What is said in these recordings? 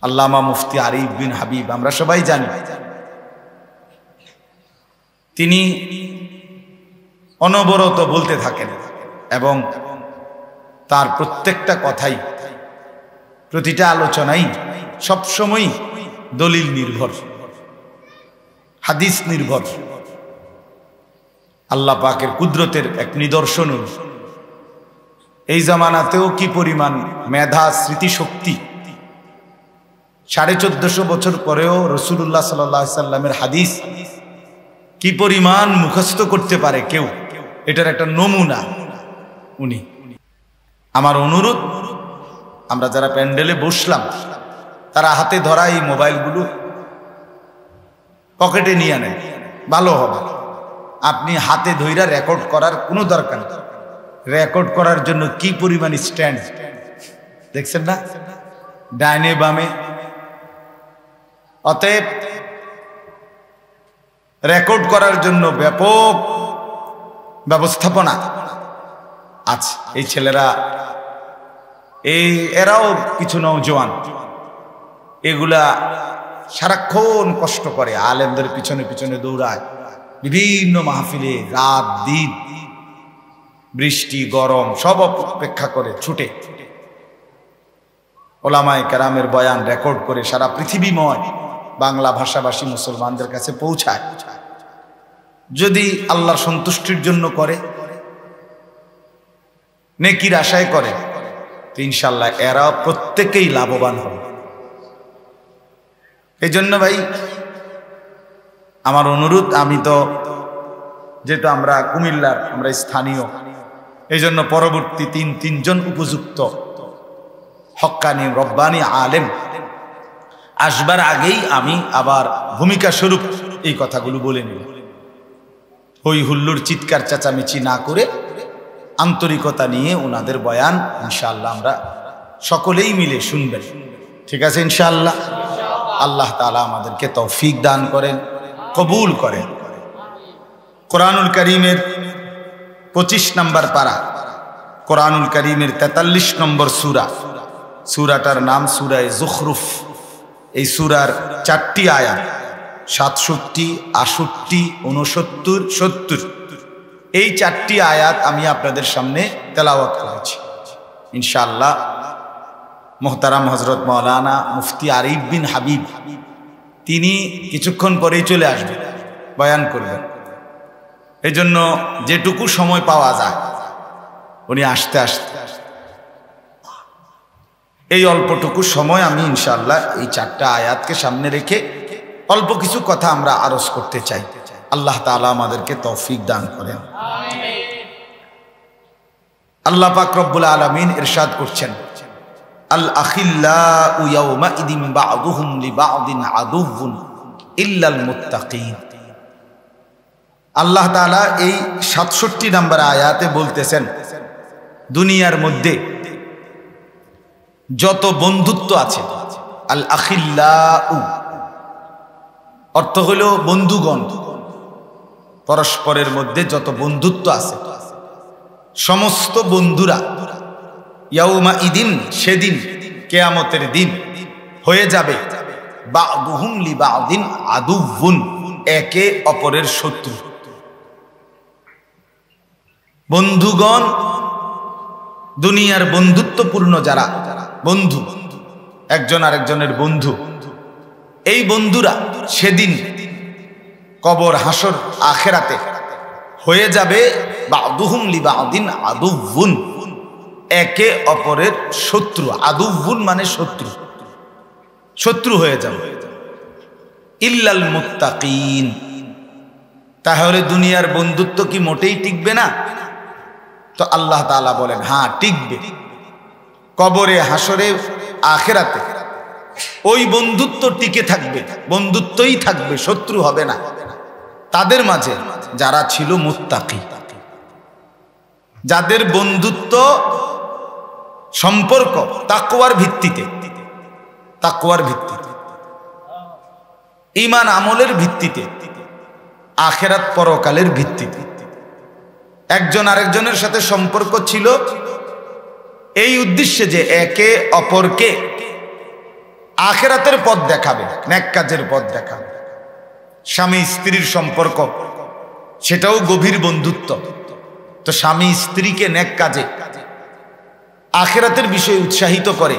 আল্লামা মুফতি আরিফ বিন হাবিব, আমরা সবাই জানি তিনি অনবরত বলতে থাকেন এবং তার প্রত্যেকটা কথাই, প্রতিটা আলোচনাই সবসময় দলিল নির্ভর, হাদিস নির্ভর। আল্লাহ পাকের কুদরতের এক নিদর্শন। এই জামানাতেও কি পরিমাণ মেধা, স্মৃতিশক্তি! 1450 বছর পরেও রাসূলুল্লাহ সাল্লাল্লাহু আলাইহি সাল্লামের হাদিস কি পরিমাণ মুখস্থ করতে পারে কেউ, এটার একটা নমুনা উনি। আমার অনুরোধ, আমরা যারা প্যান্ডেলে বসলাম তারা হাতে ধরা এই মোবাইলগুলো পকেটে নিয়ে নেন, ভালো হবে। আপনি হাতে ধইরা রেকর্ড করার কোনো দরকার নেই। রেকর্ড করার জন্য কি পরিমাণ স্ট্যান্ড দেখছেন না, ডাইনে বামে। অতএব রেকর্ড করার জন্য ব্যাপক ব্যবস্থাপনা আছে। এই ছেলেরা, এরাও কিছু নওজোয়ান, এগুলা সারাক্ষণ কষ্ট করে, আলেমদের পিছনে পিছনে দৌড়ায়, বিভিন্ন মাহফিলে রাত দিন, বৃষ্টি গরম সব অপেক্ষা করে ছুটে ওলামায়ে কেরামের বয়ান রেকর্ড করে সারা পৃথিবীময় বাংলা ভাষাভাষী মুসলমানদের কাছে পৌঁছায়। যদি আল্লাহর সন্তুষ্টির জন্য করে, নেকির আশায় করে, তো ইনশাল্লাহ এরা প্রত্যেকেই লাভবান হবে। এই জন্য ভাই আমার অনুরোধ, আমি তো যেহেতু আমরা কুমিল্লার, আমরা স্থানীয়, এই জন্য পরবর্তী তিনজন উপযুক্ত হক্কানি রব্বানি আলেম আসবার আগেই আমি আবার ভূমিকা স্বরূপ এই কথাগুলো বলে নিব। হই হুল্লোড় চিৎকার চেঁচামেচি না করে আন্তরিকতা নিয়ে ওনাদের বয়ান ইনশাআল্লাহ আমরা সকলেই মিলে শুনবেন। ঠিক আছে ইনশাআল্লাহ? আল্লাহ তাআলা আমাদেরকে তৌফিক দান করেন, কবুল করেন। কোরআনুল কারীমের 25 নম্বর পারা, কোরআনুল কারীমের 43 নম্বর সূরা, সূরাটার নাম সূরায়ে যুখরুফ। এই সূরার 4টি আয়াত, 67, 68, 69, 70, এই 4টি আয়াত আমি আপনাদের সামনে তেলাওয়াত করেছি। ইনশাআল্লাহ মুহতারাম হযরত মাওলানা মুফতি আরিফ বিন হাবিব তিনি কিছুক্ষণ পরেই চলে আসবেন, বয়ান করবেন। এই জন্য যেটুকু সময় পাওয়া যায় উনি আসতে আসতে এই অল্পটুকু সময় আমি ইনশাআল্লাহ এই 4টা আয়াতকে সামনে রেখে অল্প কিছু কথা আমরা আরজ করতে চাই। আল্লাহ তাআলা আমাদেরকে তৌফিক দান করেন। আল্লাহ পাক রব্বুল আলামিন ইরশাদ করছেন, আল আখিল্লাউ ইয়াওমাইদিন বা'দুহুম লিবা'দিন আদুউন ইল্লাল মুত্তাকিন। আল্লাহ তাআলা এই 67 নম্বর আয়াতে বলতেছেন, দুনিয়ার মধ্যে যত বন্ধুত্ব আছে, আল আখিল্লাউ অর্থ হলো বন্ধুগণ, পরস্পরের মধ্যে যত বন্ধুত্ব আছে সমস্ত বন্ধুরা ইয়াউমাইদিন, সেদিন কিয়ামতের দিন হয়ে যাবে, বা'দুহুম লিবা'দিন আদুউন, একে অপরের শত্রু। বন্ধুগণ, দুনিয়ার বন্ধুত্বপূর্ণ যারা বন্ধু, একজন আরেকজনের বন্ধু, এই বন্ধুরা সেদিন কবর, হাসর, আখেরাতে হয়ে যাবে বা'দুহুম লিবা'দিন আদুউন, একে অপরের শত্রু। আদুউন মানে শত্রু, শত্রু হয়ে যাবে। ইল্লাল মুত্তাকিন, তাহলে দুনিয়ার বন্ধুত্ব কি মোটেই টিকবে না? তো আল্লাহ তাআলা বলেন হ্যাঁ টিকবে। কবরে, হাসরে, আখেরাতে ওই বন্ধুত্ব টিকে থাকবে, বন্ধুত্বই থাকবে, শত্রু হবে না। তাদের মাঝে যারা ছিল মুত্তাকি, যাদের বন্ধুত্ব সম্পর্ক তাকওয়ার ভিত্তিতে, তাকওয়ার ভিত্তিতে, ঈমান আমলের ভিত্তিতে, আখেরাত পরকালের ভিত্তিতে একজন আরেকজনের সাথে সম্পর্ক ছিল এই উদ্দেশ্যে যে একে অপরকে আখিরাতের পথ দেখাবে, নেক কাজের পথ দেখাবে। স্বামী স্ত্রীর সম্পর্ক, সেটাও গভীর বন্ধুত্ব। তো স্বামী স্ত্রীকে নেক কাজে, আখিরাতের বিষয়ে উৎসাহিত করে,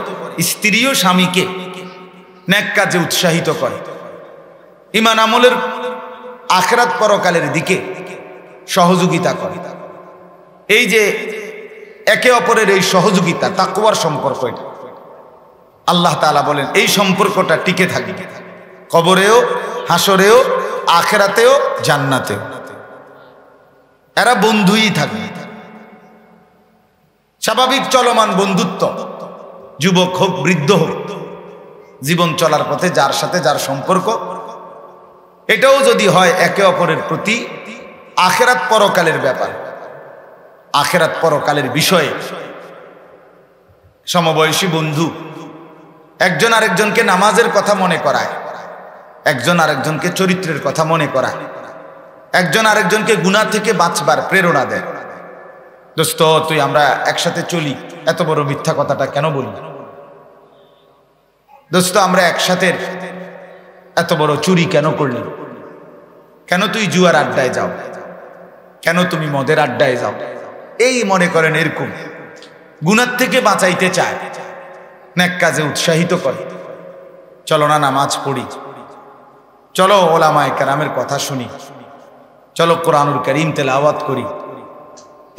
স্ত্রীও স্বামীকে নেক কাজে উৎসাহিত করে। ঈমান আমলের আখিরাত পরকালের দিকে সহযোগিতা করে। এই যে একে অপরের এই সহযোগিতা, তাকওয়ার সম্পর্ক, এটা আল্লাহ তাআলা বলেন এই সম্পর্কটা টিকে থাকবে কবরেও, হাসরেও, আখিরাতেও, জান্নাতেও। এরা বন্ধুই থাকবে, স্বাভাবিক চলমান বন্ধুত্ব। যুবক হোক, বৃদ্ধ হোক, জীবন চলার পথে যার সাথে যার সম্পর্ক, এটাও যদি হয় একে অপরের প্রতি আখিরাত পরকালের ব্যাপার, আখিরাত পরকালের বিষয়ে। সমবয়সী বন্ধু একজন আরেকজনকে নামাজের কথা মনে করায়, একজন আরেকজনকে চরিত্রের কথা মনে করায়, একজন আরেকজনকে গুনাহ থেকে বাঁচবার প্রেরণা দেয়। দোস্ত, তুই আমরা একসাথে চলি, এত বড় মিথ্যা কথাটা কেন বলি? দোস্ত, আমরা একসাথে এত বড় চুরি কেন করলি? কেন তুই জুয়ার আড্ডায় যাও? কেন তুমি মদের আড্ডায় যাও? এই মনে করেন এরকম গুনাহ থেকে বাঁচাইতে চায়, নেক কাজে উৎসাহিত করে। চলো না নামাজ পড়ি, চলো ওলামায়ে কেরামের কথা শুনি, চলো কোরআনুল কারীম তেলাওয়াত করি।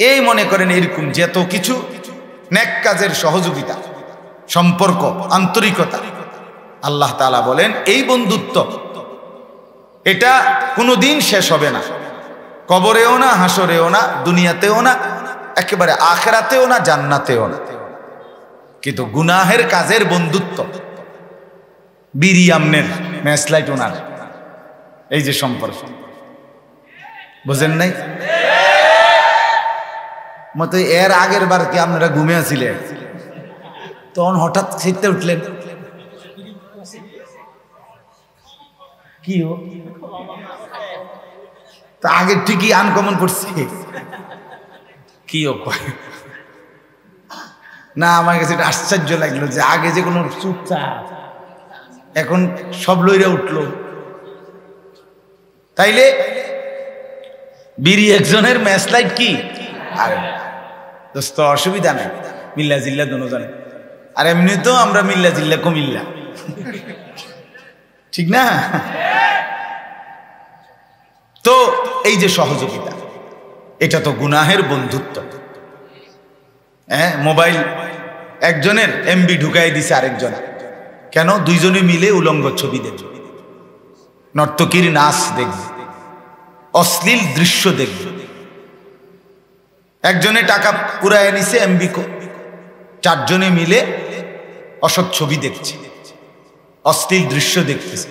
এই মনে করেন এরকম যত কিছু নেক কাজের সহযোগিতা, সম্পর্ক, আন্তরিকতা। আল্লাহ তাআলা বলেন এই বন্ধুত্ব এটা কোনোদিন শেষ হবে না, কবরেও না, হাসরেও না, দুনিয়াতেও না, একেবারে আখিরাতেও না, জান্নাতেও না। কিন্তু গুনাহের কাজের বন্ধুত্ব, বিড়ি আমনের, ম্যাচলাইট ওনার, এই যে সম্পর্ক, বুঝেন নাই? মতো এর আগের বার কি আপনারা ঘুমে আছিলেন, তখন হঠাৎ শীতে উঠলেন, কি তা আগে ঠিকই আনকমন করছে, কি না? আমার কাছে এটা আশ্চর্য লাগলো যে আগে যে কোনো চুপচাপ, এখন সব লইরা উঠলো। তাইলে বিড়ি একজনের, ম্যাচলাইট কি আর দোস্ত, অসুবিধা নাই, মিল্লা জিল্লা দোনো জানে। আর এমনি তো আমরা মিল্লা জিল্লা কুমিল্লা, ঠিক না? তো এই যে সহযোগিতা, এটা তো গুনাহের বন্ধুত্ব। হ্যাঁ, মোবাইল একজনের এমবি ঢুকাই দিছে আরেকজন, কেন? দুইজনে মিলে উলঙ্গ ছবি দেখবে, নর্তকীর নাচ দেখবে, অশ্লীল দৃশ্য দেখবে। একজনে টাকা পুরায় নিছে এমবি, চারজনে মিলে অসৎ ছবি দেখছে, অশ্লীল দৃশ্য দেখতেছে।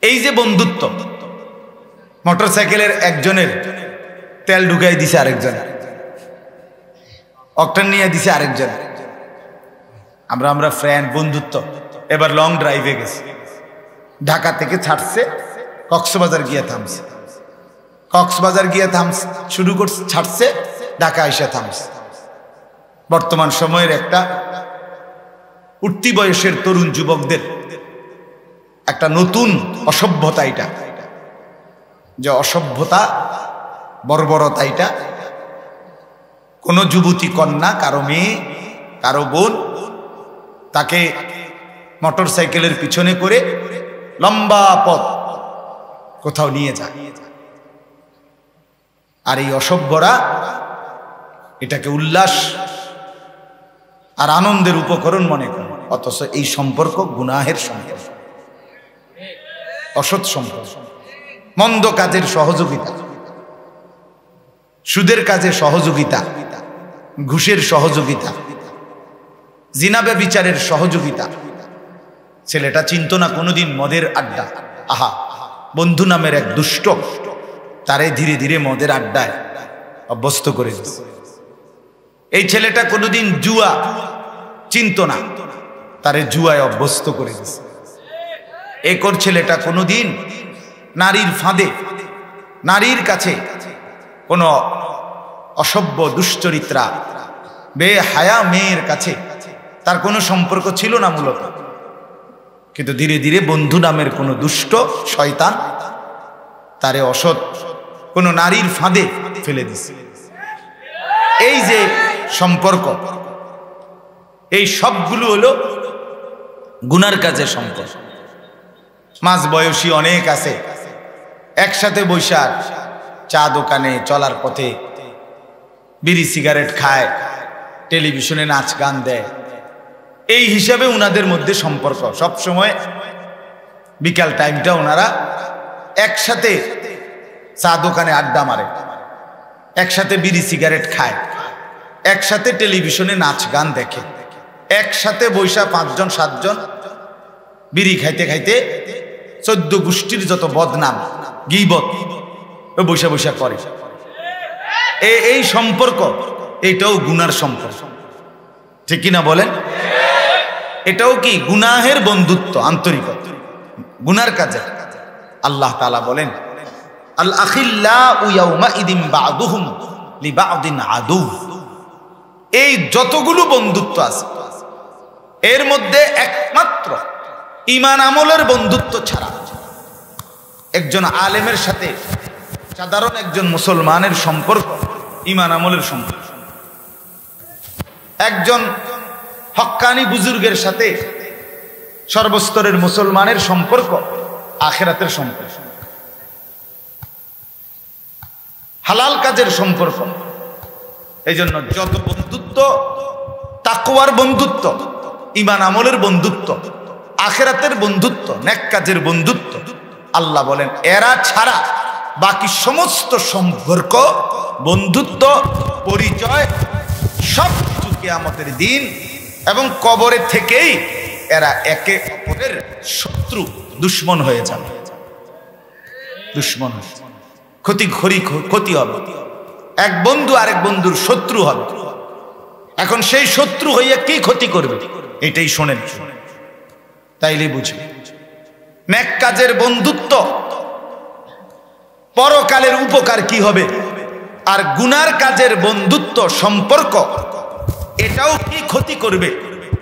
এই যে বন্ধুত্ব, মোটরসাইকেলের একজনের তেল ঢুকাই দিছে আরেকজন, অকটেন নিয়ে দিছে আরেকজন। আমরা ফ্রেন্ড, বন্ধুত্ব। এবার লং ড্রাইভে গেছে, ঢাকা থেকে ছাড়ছে, কক্সবাজার গিয়ে থামছে, কক্সবাজার গিয়ে শুরু করছে, ছাড়ছে, ঢাকা এসে থামছে। বর্তমান সময়ের একটা উঠতি বয়সের তরুণ যুবকদের একটা নতুন অসভ্যতা, এটা যে অসভ্যতা, বর্বরতা, এটা কোনো যুবতী কন্যা, কারো মেয়ে, কারো বোন, তাকে মোটর সাইকেলের পিছনে করে লম্বা পথ কোথাও নিয়ে যায়। আর এই অসভ্যরা এটাকে উল্লাস আর আনন্দের উপকরণ মনে করে, অথচ এই সম্পর্ক গুনাহের সম্পর্ক, অসৎ সম্পর্ক, মন্দ কাজের সহযোগিতা, সুদের কাজে সহযোগিতা, ঘুষের সহযোগিতা, জিনা ব্যভিচারের সহযোগিতা। ছেলেটা চিন্তা না কোনোদিন মদের আড্ডা, আহা, বন্ধু নামের এক দুষ্ট তারে ধীরে ধীরে মদের আড্ডায় অভ্যস্ত করে দিচ্ছে। এই ছেলেটা কোনোদিন জুয়া চিন্ত না, তারে জুয়ায় অভ্যস্ত করে দিচ্ছে। একর ছেলেটা কোনোদিন নারীর ফাঁদে, নারীর কাছে কোনো অসভ্য দুশ্চরিত্রা বেহায়া মেয়ের কাছে তার কোনো সম্পর্ক ছিল না, মূলত কিন্তু ধীরে ধীরে বন্ধু নামের কোনো দুষ্ট শয়তান তারে অসৎ কোনো নারীর ফাঁদে ফেলে দিছে। এই যে সম্পর্ক, এই সবগুলো হলো গুনার কাজের সম্পর্ক। মাঝ বয়সী অনেক আছে, একসাথে বৈশাখ চা দোকানে চলার পথে বিড়ি সিগারেট খায়, টেলিভিশনে নাচ গান দেয়। এই হিসাবে উনাদের মধ্যে সম্পর্ক সব সময়। বিকাল টাইমটা ওনারা একসাথে চা দোকানে আড্ডা মারে, একসাথে বিড়ি সিগারেট খায়, একসাথে টেলিভিশনে নাচ গান দেখে, একসাথে বৈশা 5 জন 7 জন বিড়ি খাইতে খাইতে 14 গোষ্ঠীর যত বদনাম গীবত বৈশা বৈশা করে। এই সম্পর্ক এটাও গুনার সম্পর্ক, ঠিক কিনা বলেন? এটাও কি গুনাহের বন্ধুত্ব, আন্তরিকতা, গুনার কাজে। আল্লাহ তাআলা বলেন আল আখিল্লাউ ইয়াউমাইদিন বা'দুহুম লিবা'দিন আদু। এই যতগুলো বন্ধুত্ব আছে এর মধ্যে একমাত্র ঈমান আমলের বন্ধুত্ব ছাড়া একজন আলেমের সাথে সাধারণ একজন মুসলমানের সম্পর্ক ঈমান আমলের সম্পর্ক, একজন হক্কানি বুজুর্গের সাথে সর্বস্তরের মুসলমানের সম্পর্ক আখিরাতের সম্পর্ক, হালাল কাজের সম্পর্ক। এই জন্য যত বন্ধুত্ব, তাকওয়ার বন্ধুত্ব, ঈমান আমলের বন্ধুত্ব, আখিরাতের বন্ধুত্ব, নেক কাজের বন্ধুত্ব, আল্লাহ বলেন এরা ছাড়া বাকি সমস্ত সম্পর্ক, বন্ধুত্ব, পরিচয় সব কিয়ামতের দিন এবং কবরে থেকেই এরা একে অপরের শত্রু, দুশ্মন হয়ে যাবে। দুশ্মন ক্ষতি হবে। এক বন্ধু আরেক বন্ধুর শত্রু হবে। এখন সেই শত্রু হইয়া কি ক্ষতি করবে এটাই শোনেন, তাইলে বুঝবে। নেক কাজের বন্ধুত্ব পরকালের উপকার কি হবে, আর গুনার কাজের বন্ধুত্ব সম্পর্ক এটাও কি ক্ষতি করবে,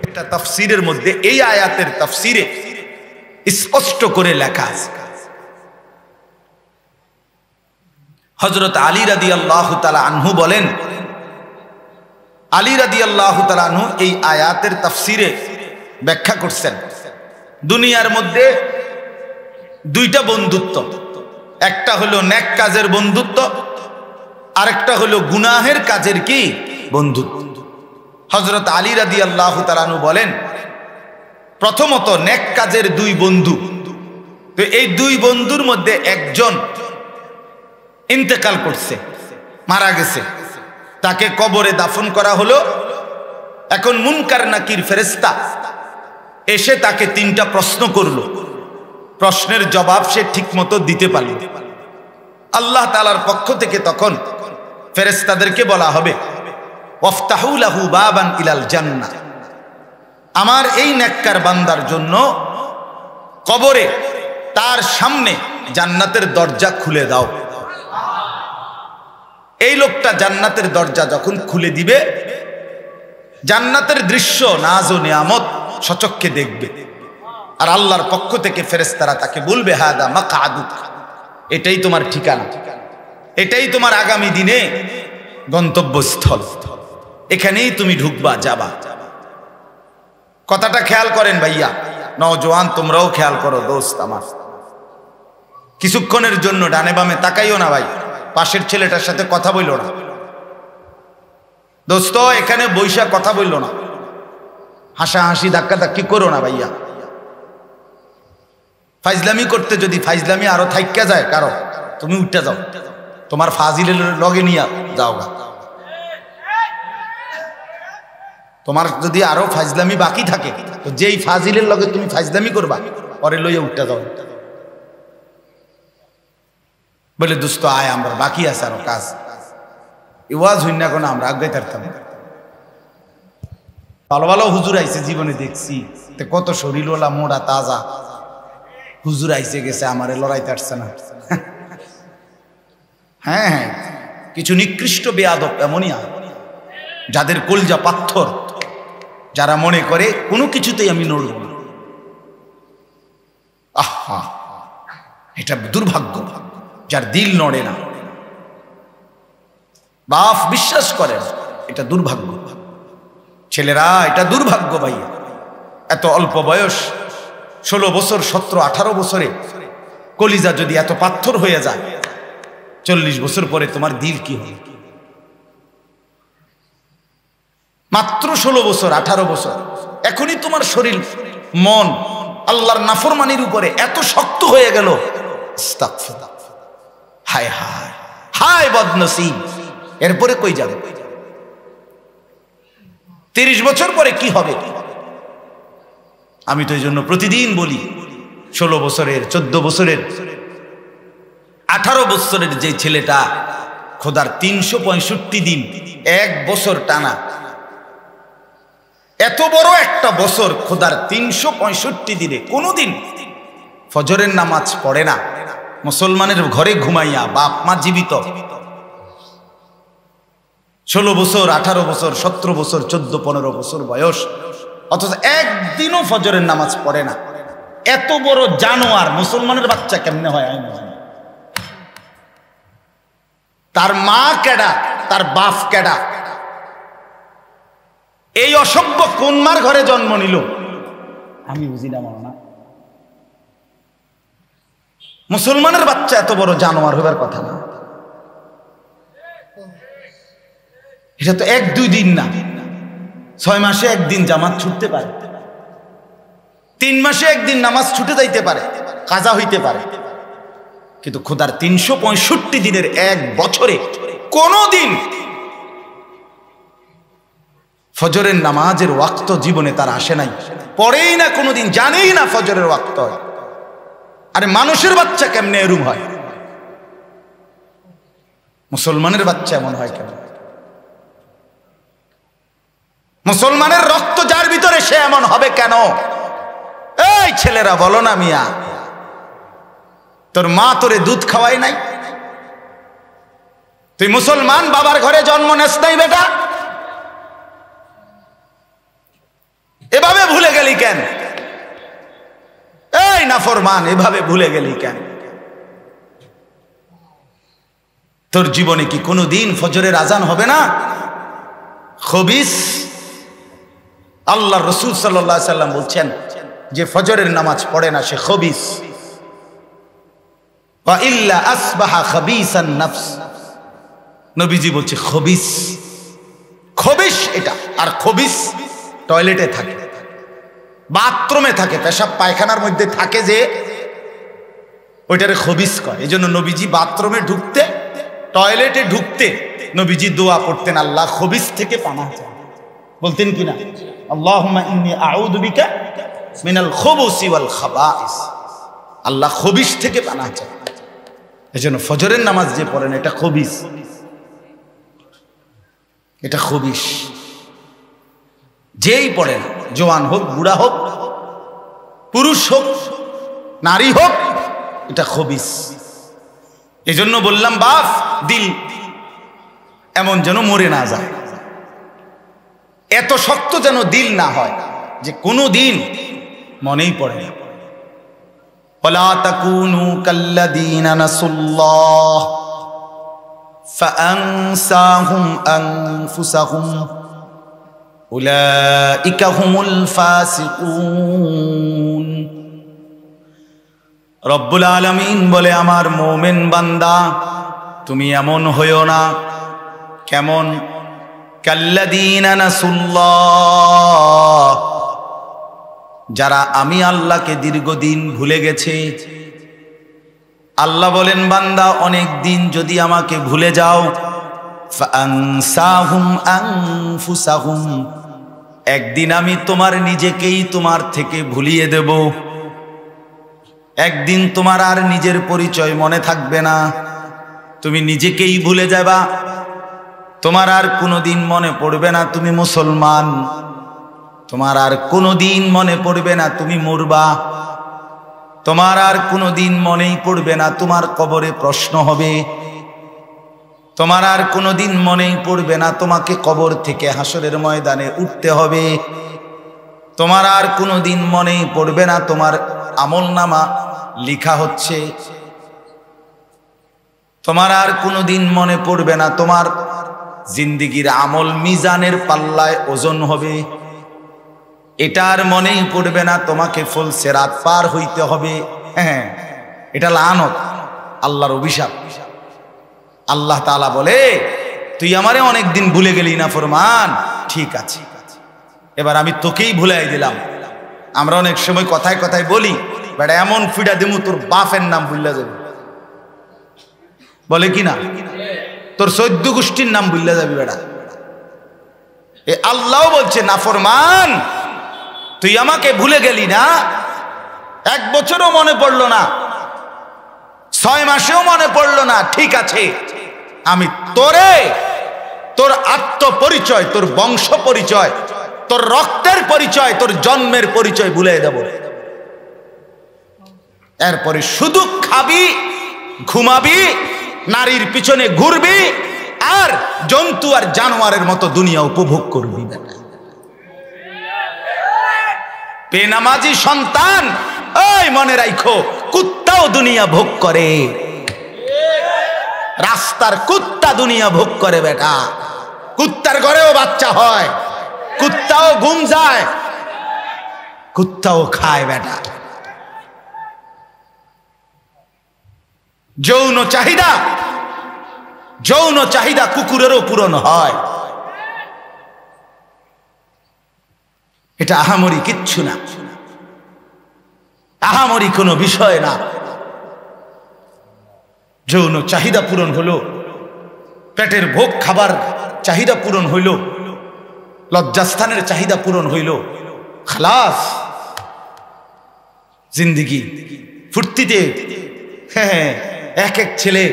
এটা তাফসীরের মধ্যে এই আয়াতের তাফসীরে স্পষ্ট করে লেখা আছে। হযরত আলী রাদিয়াল্লাহু তাআলা আনহু বলেন, আলী রাদিয়াল্লাহু তাআলা আনহু এই আয়াতের তাফসীরে ব্যাখ্যা করছেন, দুনিয়ার মধ্যে 2টা বন্ধুত্ব, একটা হলো নেক কাজের বন্ধুত্ব, আরেকটা হলো গুনাহের কাজের কি বন্ধুত্ব। হযরত আলী রাদিয়াল্লাহু তাআলা আনহু বলেন, প্রথমত নেক কাজের 2 বন্ধু, তো এই 2 বন্ধুর মধ্যে একজন ইন্তেকাল করছে, মারা গেছে, তাকে কবরে দাফন করা হলো। এখন মুনকার নাকির ফেরেশতা এসে তাকে 3টা প্রশ্ন করলো, প্রশ্নের জবাব সে ঠিকমতো দিতে পারল। আল্লাহ তাআলার পক্ষ থেকে তখন ফেরেশতাদেরকে বলা হবে ওয়াফতাহু লাহু বাবান ইলাল জান্নাহ, আমার এই নেককার বান্দার জন্য কবরে তার সামনে জান্নাতের দরজা খুলে দাও। এই লোকটা জান্নাতের দরজা যখন খুলে দিবে, জান্নাতের দৃশ্য, নাজ ও নিয়ামত সচক্ষে দেখবে। আর আল্লাহর পক্ষ থেকে ফেরেশতারা তাকে বলবে হাদা মাকআদুক, এটাই তোমার ঠিকানা, এটাই তোমার আগামী দিনে গন্তব্যস্থল, এখানেই তুমি ঢুকবা, যাবা। কথাটা খেয়াল করেন ভাইয়া, নওজোয়ান তোমরাও খেয়াল করো, দোস্ত আমার, কিছুক্ষণের জন্য ডানে বামে তাকাইও না ভাই, পাশের ছেলেটার সাথে কথা বইল না দোস্ত, এখানে বৈশা কথা বইল না, হাসাহাসি ধাক্কা ধাক্কি করো না ভাইয়া। ফাইজলামি করতে যদি ফাইজলামি আরো থাইক্কা যায় কারো, তুমি উঠতে যাও, তোমার ফাজিলের লগে নিয়ে যাও গা। তোমার যদি আরো ফাইজলামি বাকি থাকে, তো যেই ফাজিলের লগে তুমি ফাইজলামি করবা পরে লইয়া উঠতে যাও, বলে দোস্ত আয়, আমরা বাকি আছে আরো কাজ, ওয়াজ হইন না কোনো, আমরা আগে থাকতাম। ভালো ভালো হুজুর আইছে জীবনে দেখছি, কত শরীরওয়ালা মোড়া তাজা হুজুর আইসে গেছে, আমারে লড়াইতে আসছে না। হ্যাঁ হ্যাঁ, কিছু নিকৃষ্ট বেয়াদব এমনই হয়, যাদের কলজা পাথর, যারা মনে করে কোনো কিছুতেই আমি নড়ব না, আহা, এটা দুর্ভাগ্য যার দিল নড়ে না, বাপ বিশ্বাস করে, এটা দুর্ভাগ্য। ছেলেরা, এটা দুর্ভাগ্য ভাইয়া। এত অল্প বয়স, 16 বছর, 17, 18 বছরে কলিজা যদি এত পাথর হয়ে যায়, 40 বছর পরে তোমার দিল কি হবে? মাত্র 16 বছর, 18 বছর, এখনই তোমার শরীর, মন আল্লাহর নাফরমানির উপরে এত শক্ত হয়ে গেল। আস্তাগফিরুল্লাহ, হায় হায় হায় বদনসিব। এরপরে কই যাবে? 30 বছর পরে কি হবে? আমি তো এই জন্য প্রতিদিন বলি, 16 বছরের, 14 বছরের, 18 বছরের যে ছেলেটা খোদার 365 দিন, 1 বছর টানা, এত বড় একটা বছর, খোদার 365 দিনে কোনোদিন ফজরের নামাজ পড়ে না, মুসলমানের ঘরে ঘুমাইয়া, বাপ মা জীবিত, 16 বছর, 18 বছর, 17 বছর, 14, 15 বছর বয়স, অথচ একদিনও ফজরের নামাজ পড়ে না। এত বড় জানোয়ার মুসলমানের বাচ্চা কেমনে হয়? আমি জানি। তার মা কেডা, তার বাপ কেডা? এই অসভ্য কোন মার ঘরে জন্ম নিল? আমি বুঝি না, মানা মুসলমানের বাচ্চা এত বড় জানোয়ার হবার কথা না। এটা তো 1-2 দিন না, 6 মাসে একদিন জামাত ছুটতে পারে, 3 মাসে একদিন নামাজ ছুটে যাইতে পারে, কাজা হইতে পারে, কিন্তু খোদার 365 দিনের 1 বছরে কোনদিন ফজরের নামাজের ওয়াক্ত জীবনে তার আসে নাই, পড়েই না কোনোদিন, জানেই না ফজরের ওয়াক্ত হয়। আরে মানুষের বাচ্চা কেমনে এরম হয়? মুসলমানের বাচ্চা এমন হয় কেন? মুসলমানের রক্ত যার ভিতরে, সে এমন হবে কেন? এই ছেলেরা বলো না মিয়া, তোর মা তোরে দুধ খাওয়াই নাই? তুই মুসলমান বাবার ঘরে জন্ম নেস নাই বেটা? এভাবে ভুলে গেলি কেন? এই নাফরমান, এভাবে ভুলে গেলি কেন? তোর জীবনে কি কোনোদিন ফজরের আজান হবে না? খবিস, আল্লাহর রাসূল সাল্লাল্লাহু আলাইহি সাল্লাম বলছেন, যে ফজরের নামাজ পড়ে না সে খবিস। ওয়া ইল্লা আসবাহা খাবিসান নফস, নবীজি বলছে খবিস, খবিস এটা। আর খবিস টয়লেটে থাকে, বাথরুমে থাকে, পেশাব পায়খানার মধ্যে থাকে, যে ওইটারে খবিস কয়। এই জন্য নবীজি বাথরুমে ঢুকতে, টয়লেটে ঢুকতে নবীজি দোয়া পড়তেন, আল্লাহ খবিস থেকে পানাহ চাই। বলতেন কিনা, আল্লাহুম্মা ইন্নী আউযু বিকা মিনাল খুবুসি ওয়াল খাবাইস, আল্লাহ খবিস থেকে পানাহ চাই। এই জন্য ফজরের নামাজ যে পড়েন, এটা খবিস, এটা খবিস। যেই পড়েন, জওয়ান হোক, বুড়া হোক, পুরুষ হোক, নারী হোক, এটা খবিস। এই জন্য বললাম বাপ, দিল এমন যেন মরে না যায়, এত শক্ত যেন দিল না হয় যে কোনো দিন মনেই পড়ে না। ওয়ালা তাকুনু কাল্লাযীনা নাসুল্লাহ ফাআনসাহুম আনফুসাহুম উলাইকা হুমুল ফাসিকুন। রব্বুল আলামিন বলে, আমার মুমিন বান্দা, তুমি এমন হইও না। কেমন? কাল্লাযীনা নাসুল্লাহ, যারা আমি আল্লাহকে দীর্ঘদিন ভুলে গেছে। আল্লাহ বলেন, বান্দা অনেক দিন যদি আমাকে ভুলে যাও, ফাআনসাহুম আনফুসাহুম, একদিন আমি তোমার নিজেকেই তোমার থেকে ভুলিয়ে দেব। একদিন তোমার আর নিজের পরিচয় মনে থাকবে না, তুমি নিজেকেই ভুলে যাবা। তোমার আর কোনোদিন মনে পড়বে না তুমি মুসলমান, তোমার আর কোনোদিন মনে পড়বে না তুমি মরবা, তোমার আর কোনোদিন মনেই পড়বে না তোমার কবরে প্রশ্ন হবে, তোমার আর কোনোদিন মনেই পড়বে না তোমাকে কবর থেকে হাসরের ময়দানে উঠতে হবে, তোমার আর কোনোদিন মনেই পড়বে না তোমার আমলনামা লিখা হচ্ছে তোমার আর কোনোদিন মনে পড়বে না তোমার জিন্দেগির আমল মিজানের পাল্লায় ওজন হবে, এটা আর মনেই পড়বে না তোমাকে ফুল সিরাত পার হইতে হবে। হ্যাঁ, এটা লানত, আল্লাহর অভিশাপ। আল্লাহ তাআলা বলে তুই আমারে অনেকদিন ভুলে গেলি না ফরমান, ঠিক আছে এবার আমি তোকেই ভুলাই দিলাম। আমরা অনেক সময় কথায় কথায় বলি বেটা এমন ফিডা দিমু তোর বাপের নাম ভুল্লা যাবে, বলে কি না? তোর 14 গোষ্ঠীর নাম ভুল্লা যাবি বেটা। এ আল্লাহ বলছে নাফরমান তুই আমাকে ভুলে গেলি না, 1 বছরও মনে পড়লো না, 6 মাসেও মনে পড়লো না, ঠিক আছে আমি তোরে তোর আত্মপরিচয়, তোর বংশ পরিচয়, তোর রক্তের পরিচয়, তোর জন্মের পরিচয় ভুলে দেব। এরপরে শুধু খাবি, ঘুমাবি, নারীর পিছনে ঘুরবি আর জন্তু আর জানোয়ারের মতো দুনিয়া উপভোগ করবি। বেনামাজি সন্তান ওই মনে রাখো কুত্তাও দুনিয়া ভোগ করে, রাস্তার কুত্তা দুনিয়া ভোগ করে বেটা। কুত্তার ঘরেও বাচ্চা হয়, কুত্তাও ঘুম যায়, কুত্তাও খায় বেটা। যৌন চাহিদা, যৌন চাহিদা কুকুরেরও পূরণ হয়। এটা আহামরি কিচ্ছু না, আহামরি কোনো বিষয় না। যৌন চাহিদা পূরণ হলো, পেটের ভোগ খাবার চাহিদা পূরণ হইল, লজ্জাস্থানের চাহিদা পূরণ হইল, খালাস জিন্দিগি ফুর্তিতে। হ্যাঁ, এক এক ছেলে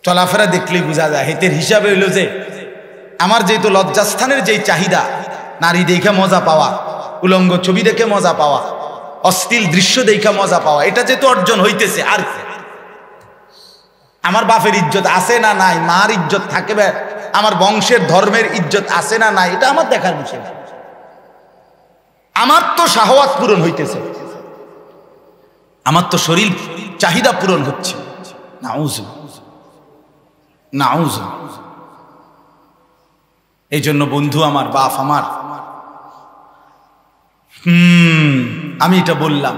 চলাফেরা দেখলেই বোঝা যায়। হেতের হিসাবে হইল যে আমার যেহেতু লজ্জাস্থানের যেই চাহিদা, নারী দেখে মজা পাওয়া, উলঙ্গ ছবি দেখে মজা পাওয়া, অশ্লীল দৃশ্য দেখে মজা পাওয়া, এটা যেহেতু অর্জন হইতেছে, আর আমার বাপের ইজ্জত আছে না নাই, মার ইজ্জত থাকবে, আমার বংশের ধর্মের ইজ্জত আছে না নাই, এটা আমার দেখার বিষয়। আমার তো শাহওয়াত পূরণ হইতেছে, আমার তো শরীর চাহিদা পূরণ হচ্ছে। নাউজ নাউজ। এই জন্য বন্ধু আমার, বাপ আমার, আমি এটা বললাম,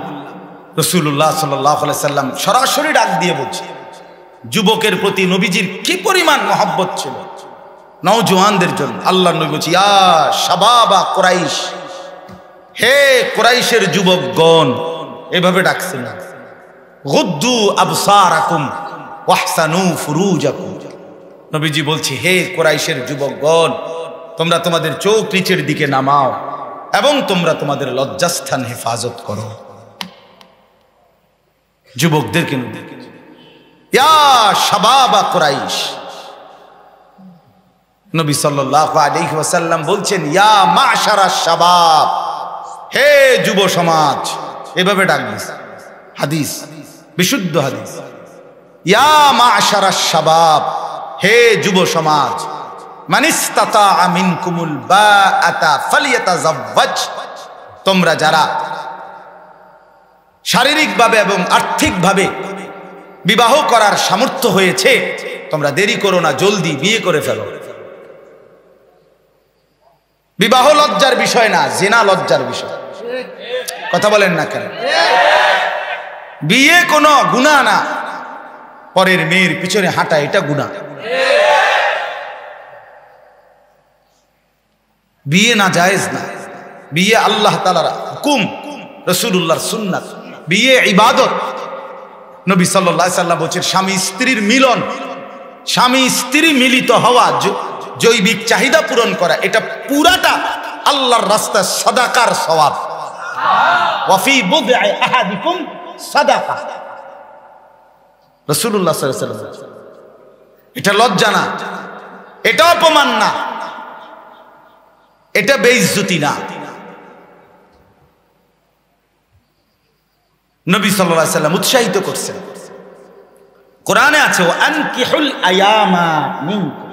রাসূলুল্লাহ সাল্লাল্লাহু আলাইহি সাল্লাম সরাসরি ডাক দিয়ে বলছে যুবকের প্রতি নবীজির কি পরিমাণ মহব্বত ছিল নওজোয়ানদের জন্য। আল্লাহর নবী বলছে ইয়া শাবাবা কুরাইশ, হে কুরাইশের যুবকগণ, এভাবে ডাকছেন না, গুদ্দু আবসারাকুম ওয়াহসানু ফুরুজাকুম। নবীজি বলছে হে কুরাইশের যুবকগণ, তোমরা তোমাদের চোখ নিচের দিকে নামাও এবং তোমরা তোমাদের লজ্জাস্থান হেফাজত করো। যুবকদেরকে ইয়া শাবাবা কুরাইশ। নবী সাল্লাল্লাহু আলাইহি ওয়াসাল্লাম বলছেন ইয়া মাশারাশ শাবাব, হে যুব সমাজ, এভাবে ডাকবে। হাদিস, বিশুদ্ধ হাদিস। ইয়া মাশারাশ শাবাব, হে যুব সমাজ, মানিস্তাতা মিনকুমুল বাআতা ফালিয়াতাযাওয়াজ, তোমরা যারা শারীরিকভাবে এবং আর্থিকভাবে বিবাহ করার সামর্থ্য হয়েছে, তোমরা দেরি করো না, জলদি বিয়ে করে ফেলো। বিবাহ লজ্জার বিষয় না, জিনা লজ্জার বিষয়। কথা বলেন না কেন? বিয়ে কোনো গুনাহ না, পরের মেয়ের পিছনে হাঁটা এটা গুনাহ। বিয়ে না জায়েজ না, বিয়ে আল্লাহ তাআলার হুকুম, রাসূলুল্লাহর সুন্নাত। বিয়ে ইবাদত। নবী সাল্লাল্লাহু আলাইহি সাল্লাম বলেছেন স্বামী স্ত্রীর মিলন, স্বামী স্ত্রী মিলিত হওয়া, জৈবিক চাহিদা পূরণ করা, এটা পুরাটা আল্লাহর রাস্তায় সাদাকার সওয়াব। ওয়া ফি বুদ'i আহাদিকুম সাদাকা। রাসূলুল্লাহ সাল্লাল্লাহু আলাইহি ওয়াসাল্লাম। এটা লজ্জা না, এটা অপমান না, এটা বেইজ্জতি না। নবী সাল্লাল্লাহু আলাইহি ওয়াসাল্লাম উৎসাহিত করছেন। কোরআনে আছে আনকিহুল আয়ামা মিনকুম,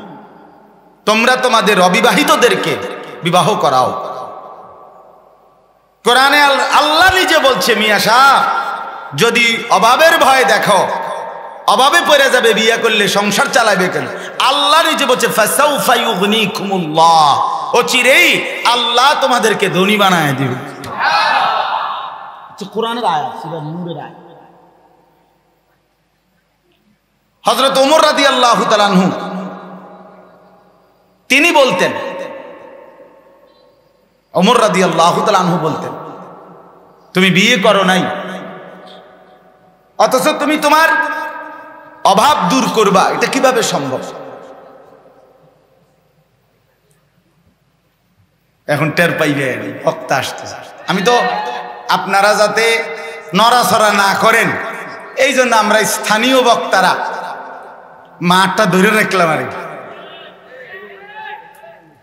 তোমরা তোমাদের অবিবাহিতদেরকে বিবাহ করাও। কোরআনে আল্লাহ নিজে বলছে মিয়া শাহ যদি অভাবের ভয় দেখো, অভাবে পড়ে যাবে, বিয়ে করলে সংসার চালাবে কেন, আল্লাহ নিজে বলছে ফাসাউফা ইউগনিকুমুল্লাহ, অচিরেই আল্লাহ তোমাদেরকে ধনী বানায় দিবে। কোরআনের আয়াত, সূরা নূরের আয়াত। হযরত ওমর রাদিয়াল্লাহু তাআলা আনহু তিনি বলতেন, ওমর রাদিয়াল্লাহু তাআলা আনহু বলতেন, তুমি বিয়ে করো নাই, অথচ তুমি তোমার অভাব দূর করবা, এটা কিভাবে সম্ভব? এখন টের পাইবেন বক্তা আসতেছে। আমি তো আপনারা যাতে নড়াচড়া না করেন এই জন্য আমরা স্থানীয় বক্তারা মাঠটা ধরে রাখলাম, আর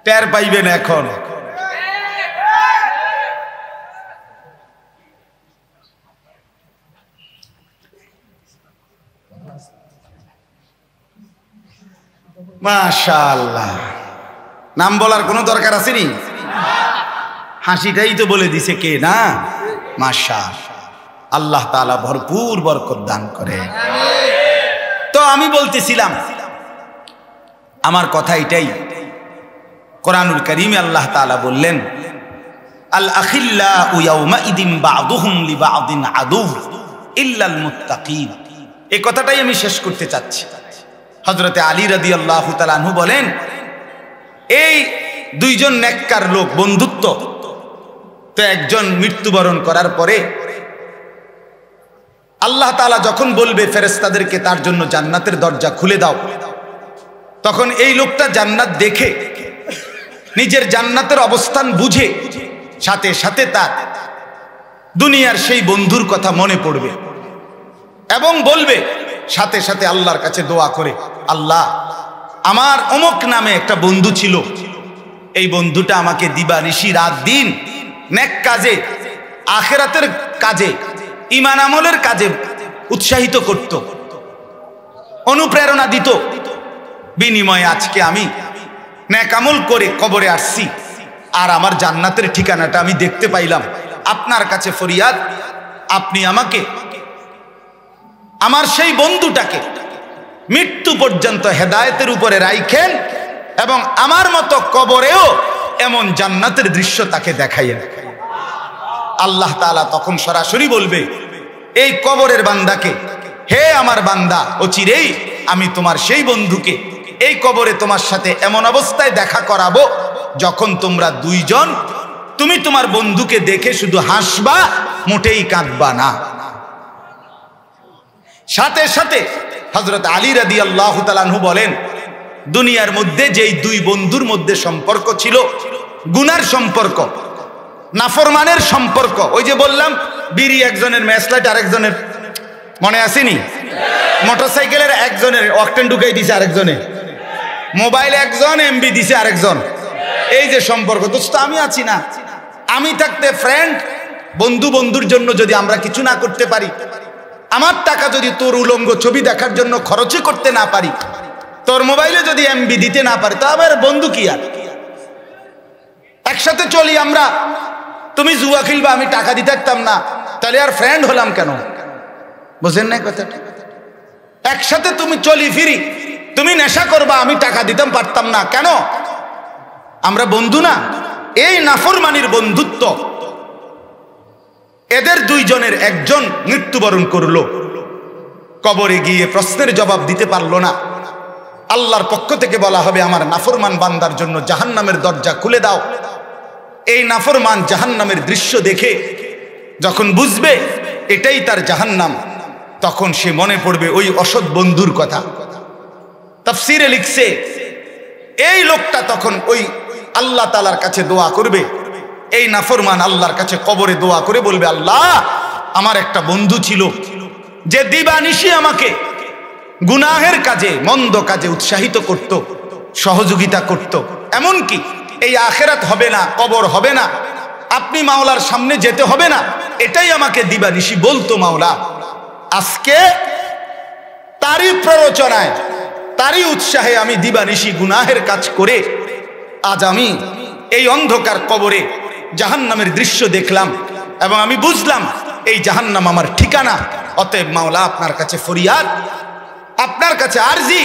টের পাইবেন এখন। মাশাআল্লাহ, নাম বলার কোনো দরকার আছে নি? হাসিটাই তো বলে দিছে কে না? মাশাআল্লাহ, আল্লাহ তাআলা ভরপুর বরকত দান করে। তো আমি বলতেছিলাম, আমার কথা এটাই, কোরআনুল কারীমে আল্লাহ তাআলা বললেন আল আখিল্লাউ ইয়াউমাইদিন বা'দুহুম লিবা'দিন আদু ইল্লাল মুত্তাকিন। এই কথাটাই আমি শেষ করতে চাচ্ছি। হযরতে আলী রাদিয়াল্লাহু তাআলা আনহু বলেন, এই দুইজন নেককার লোক বন্ধুত্ব, তো একজন মৃত্যুবরণ করার পরে আল্লাহ তাআলা যখন বলবে ফেরেশতাদেরকে তার জন্য জান্নাতের দরজা খুলে দাও, তখন এই লোকটা জান্নাত দেখে নিজের জান্নাতের অবস্থান বুঝে সাথে সাথে তার দুনিয়ার সেই বন্ধুর কথা মনে পড়বে এবং বলবে সাথে সাথে আল্লাহর কাছে দোয়া করে, আল্লাহ আমার অমুক নামে একটা বন্ধু ছিল, এই বন্ধুটা আমাকে দিবানিশি রাত দিন নেক কাজে, আখিরাতের কাজে, ঈমান আমলের কাজে উৎসাহিত করত, অনুপ্রেরণা দিত, বিনিময়ে আজকে আমি নেক আমল করে কবরে আসছি আর আমার জান্নাতের ঠিকানাটা আমি দেখতে পাইলাম। আপনার কাছে ফরিয়াদ, আপনি আমাকে আমার সেই বন্ধুটাকে মৃত্যু পর্যন্ত হেদায়েতের উপরে রাখেন এবং আমার মতো কবরেও এমন জান্নাতের দৃশ্য তাকে দেখাইয়েন। আল্লাহ তাআলা তখন সরাসরি বলবে এই কবরের বান্দাকে, হে আমার বান্দা, অচিরেই আমি তোমার সেই বন্ধুকে এই কবরে তোমার সাথে এমন অবস্থায় দেখা করাবো যখন তোমরা দুইজন, তুমি তোমার বন্ধুকে দেখে শুধু হাসবা, মোটেই কাঁদবা না। সাথে সাথে হযরত আলী রাদিয়াল্লাহু তাআলা আনহু বলেন, দুনিয়ার মধ্যে যেই দুই বন্ধুর মধ্যে সম্পর্ক ছিল গুনার সম্পর্ক, নাফরমানের সম্পর্ক, ওই যে বললাম বিড়ি একজনের, ম্যাচলাইট আরেকজনের, মনে আসেনি? মোটরসাইকেলের একজনের অকটেন ঢুকাই দিছে আরেকজনে, মোবাইল একজন এমবি দিছে আরেকজন, এই যে সম্পর্ক। দোস্ত আমি আছি না, আমি থাকতে ফ্রেন্ড, বন্ধু বন্ধুর জন্য যদি আমরা কিছু না করতে পারি, আমার টাকা যদি তোর উলঙ্গ ছবি দেখার জন্য খরচই করতে না পারি, তোর মোবাইলে যদি এমবি দিতে না পারি, তা আবার বন্ধু কি? আর একসাথে চলি আমরা, তুমি জুয়া খেলবা, আমি টাকা দিতে থাকতাম না, তাহলে আর ফ্রেন্ড হলাম কেন? বুঝেন না কথাটা? একসাথে তুমি চলি ফিরি, তুমি নেশা করবা, আমি টাকা দিতাম পারতাম না কেন? আমরা বন্ধু না? এই নাফরমানির বন্ধুত্ব। এদের দুইজনের একজন মৃত্যুবরণ করলো, কবরে গিয়ে প্রশ্নের জবাব দিতে পারলো না। আল্লাহর পক্ষ থেকে বলা হবে আমার নাফরমান বান্দার জন্য জাহান্নামের দরজা খুলে দাও। এই নাফরমান জাহান্নামের দৃশ্য দেখে যখন বুঝবে এটাই তার জাহান্নাম, তখন সে মনে পড়বে ওই অসৎ বন্ধুর কথা। তাফসীরে লিখছে এই লোকটা তখন ওই আল্লাহ তাআলার কাছে দোয়া করবে, এই নাফরমান আল্লাহর কাছে কবরে দোয়া করে বলবে, আল্লাহ আমার একটা বন্ধু ছিল যে দিবানিশি আমাকে গুনাহের কাজে, মন্দ কাজে উৎসাহিত করত, সহযোগিতা করত, এমনকি এই আখিরাত হবে না, কবর হবে না, আপনি মাওলার সামনে যেতে হবে না, এটাই আমাকে দিবানিশি বলতো মাওলা। আজকে তারই প্ররোচনায়, তারই উৎসাহে আমি দিবানিশি গুনাহের কাজ করে আজ আমি এই অন্ধকার কবরে জাহান্নামের দৃশ্য দেখলাম এবং আমি বুঝলাম এই জাহান্নাম আমার ঠিকানা। অতএব মাওলা আপনার কাছে ফরিয়াদ, আপনার কাছে আরজি,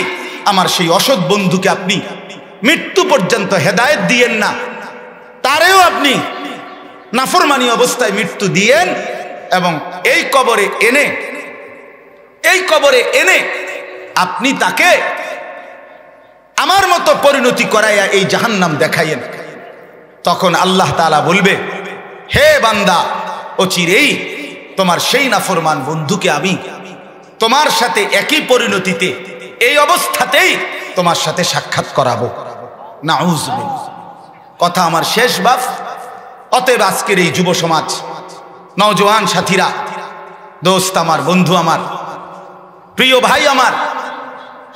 আমার সেই অসৎ বন্ধুকে আপনি মৃত্যু পর্যন্ত হেদায়েত দিয়েন না, তারেও আপনি নাফরমানি অবস্থায় মৃত্যু দিয়েন এবং এই কবরে এনে আপনি তাকে আমার মতো পরিণতি করাইয়া এই জাহান্নাম দেখাইয়েন। তখন আল্লাহ তাআলা বলবে, হে বান্দা, অচিরেই তোমার সেই নাফরমান বন্ধুকে আমি তোমার সাথে একই পরিণতিতে এই অবস্থাতেই তোমার সাথে সাক্ষাৎ করাবো। নাউযুবিল্লাহ। কথা আমার শেষ বাপ। অতএব আজকের এই যুব সমাজ, নওজোয়ান সাথীরা, দোস্ত আমার, বন্ধু আমার, প্রিয় ভাই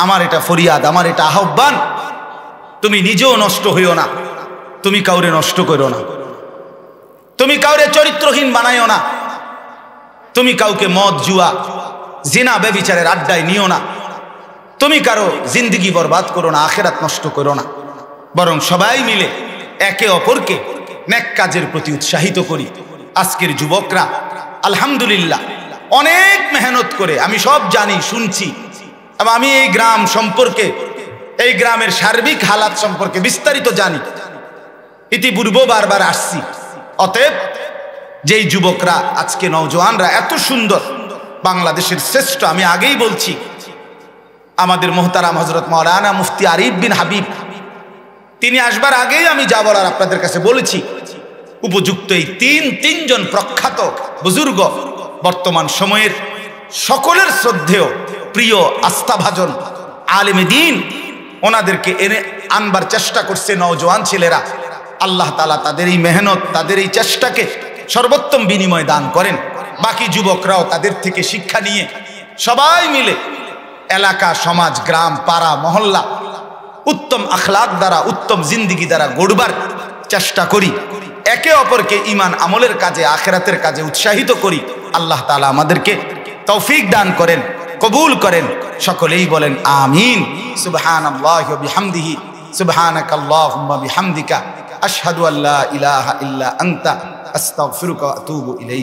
আমার এটা ফরিয়াদ, আমার এটা আহ্বান, তুমি নিজেও নষ্ট হইও না, তুমি কাউরে নষ্ট করো না, তুমি কাউরে চরিত্রহীন বানাইও না, তুমি কাউকে মদ, জুয়া, জিনা, ব্যভিচারের আড্ডায় নিও না, তুমি কারো জিন্দেগি বরবাদ করো না, আখিরাত নষ্ট করো না, বরং সবাই মিলে একে অপরকে নেক কাজের প্রতি উৎসাহিত করি। আজকের যুবকরা আলহামদুলিল্লাহ অনেক মেহনত করে, আমি সব জানি, শুনছি, এবং আমি এই গ্রাম সম্পর্কে, এই গ্রামের সার্বিক হালাত সম্পর্কে বিস্তারিত জানি, ইতিপূর্বে বারবার আসছি। অতএব যেই যুবকরা আজকে নওজোয়ানরা এত সুন্দর, বাংলাদেশের শ্রেষ্ঠ, আমি আগেই বলছি, আমাদের মোহতারাম হযরত মাওলানা মুফতি আরিফ বিন হাবিব, তিনি আসবার আগেই আমি যা বলার আপনাদের কাছে বলেছি, উপযুক্ত এই তিনজন প্রখ্যাত বুজুর্গ, বর্তমান সময়ের সকলের শ্রদ্ধেয় প্রিয় আস্থাভাজন আলেমে দ্বীন, ওনাদেরকে এনে আনবার চেষ্টা করছে নওজোয়ান ছেলেরা। আল্লাহ তাআলা তাদের এই মেহনত, তাদের এই চেষ্টাকে সর্বোত্তম বিনিময় দান করেন। বাকি যুবকরাও তাদের থেকে শিক্ষা নিয়ে সবাই মিলে এলাকা, সমাজ, গ্রাম, পাড়া, মহল্লা উত্তম আখলাক দ্বারা, উত্তম জিন্দিগি দ্বারা গড়বার চেষ্টা করি। একে অপরকে ঈমান আমলের কাজে, আখিরাতের কাজে উৎসাহিত করি। আল্লাহ তাআলা আমাদেরকে তৌফিক দান করেন, কবুল করেন। সকলেই বলেন আমিন। সুবহানাল্লাহি ওয়া বিহামদিহি, সুবহানাকাল্লাহুম্মা বিহামদিকা, আশহাদু আল্লা ইলাহা ইল্লা আনতা, আস্তাগফিরুকা ওয়া আতুবু ইলাইক।